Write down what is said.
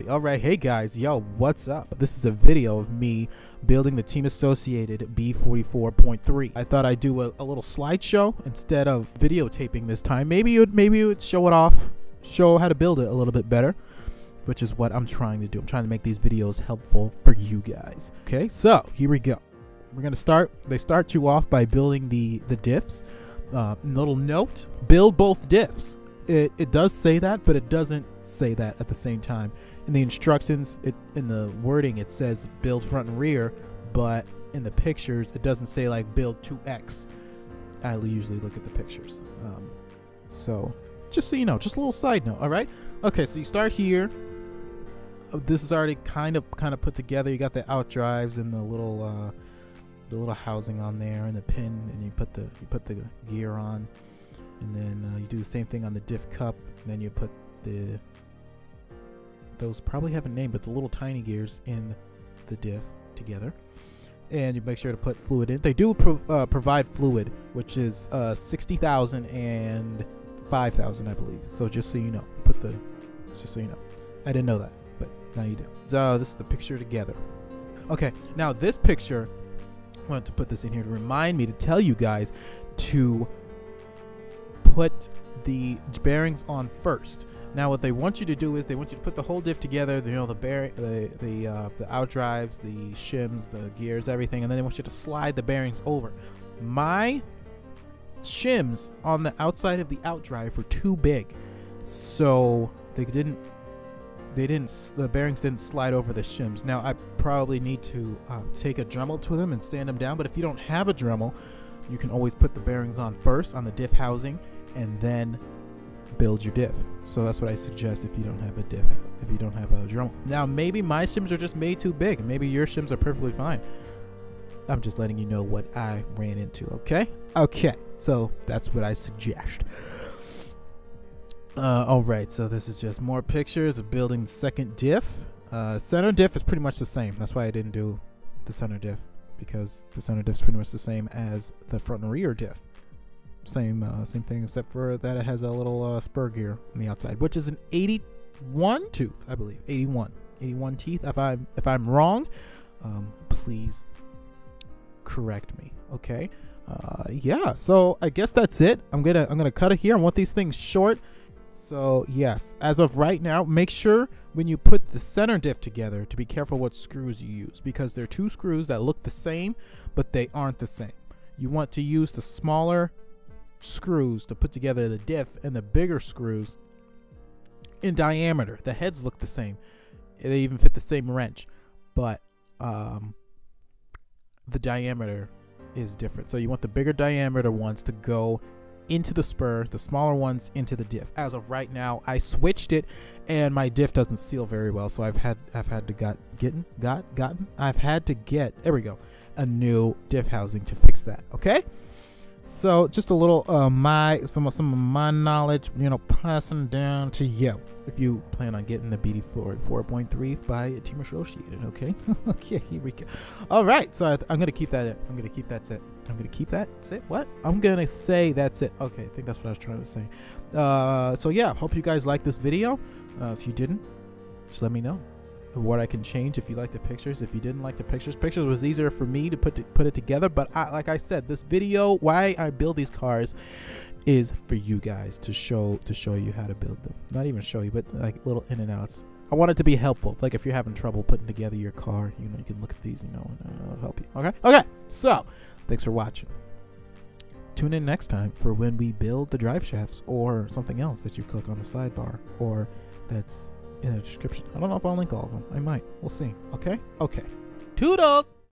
Alright, hey guys, yo, what's up? This is a video of me building the Team Associated B44.3. I thought I'd do a little slideshow instead of videotaping this time. Maybe it would show it off, show how to build it a little bit better, which is what I'm trying to do. I'm trying to make these videos helpful for you guys. Okay, so here we go. We're gonna start. They start you off by building the diffs. Little note: build both diffs. It does say that, but it doesn't say that at the same time. In the instructions, in the wording, it says build front and rear, but in the pictures, it doesn't say like build 2x. I usually look at the pictures. So just so you know, just a little side note. All right. Okay. So you start here. This is already kind of put together. You got the out drives and the little housing on there and the pin, and you put the gear on, and then you do the same thing on the diff cup, and then you put those probably have a name, but the little tiny gears in the diff together, and you make sure to put fluid in. They do provide fluid, which is 60,000 and 5,000, I believe. So just so you know, just so you know, I didn't know that, but now you do. So this is the picture together. Okay, now this picture, I wanted to put this in here to remind me to tell you guys to put the bearings on first. Now what they want you to do is they want you to put the whole diff together, you know, the bearing, the out drives, the shims, the gears, everything, and then they want you to slide the bearings over. My shims on the outside of the out drive were too big, so the bearings didn't slide over the shims. Now I probably need to take a Dremel to them and sand them down, but if you don't have a Dremel, you can always put the bearings on first on the diff housing and then build your diff. So that's what I suggest if you don't have a diff, if you don't have a Dremel. Now maybe my shims are just made too big, maybe your shims are perfectly fine. I'm just letting you know what I ran into. Okay, so that's what I suggest. All right, so this is just more pictures of building the second diff. Center diff is pretty much the same. That's why I didn't do the center diff, because the center diff is pretty much the same as the front and rear diff. Same thing, except for that it has a little spur gear on the outside, which is an 81 tooth, I believe. 81 teeth. If I'm wrong, please correct me. Okay. Yeah. So I guess that's it. I'm gonna cut it here. I want these things short. So yes, as of right now, make sure when you put the center diff together to be careful what screws you use, because there are two screws that look the same, but they aren't the same. You want to use the smaller screws to put together the diff, and the bigger screws in diameter. The heads look the same. They even fit the same wrench, but the diameter is different. So you want the bigger diameter ones to go into the spur, the smaller ones into the diff. As of right now, I switched it, and my diff doesn't seal very well, so I've had to get there we go, a new diff housing to fix that. Okay, so just a little some of my knowledge, you know, passing down to you if you plan on getting the B44.3 by Team Associated. Okay. Okay, here we go. All right, so I'm gonna keep that. I'm gonna keep that's it. I'm gonna keep that. That's it. What? I'm gonna say that's it. Okay, I think that's what I was trying to say. So yeah, hope you guys like this video. If you didn't, just let me know what I can change. If you like the pictures, if you didn't like the pictures was easier for me to put it together. But like I said, this video, why I build these cars, is for you guys to show you how to build them. Not even show you, but like little in and outs. I want it to be helpful. Like if you're having trouble putting together your car, you know, you can look at these, you know, and it'll help you. Okay. So thanks for watching. Tune in next time for when we build the drive shafts or something else that you click on the sidebar or that's in the description. I don't know if I'll link all of them. I might. We'll see. Okay. Toodles!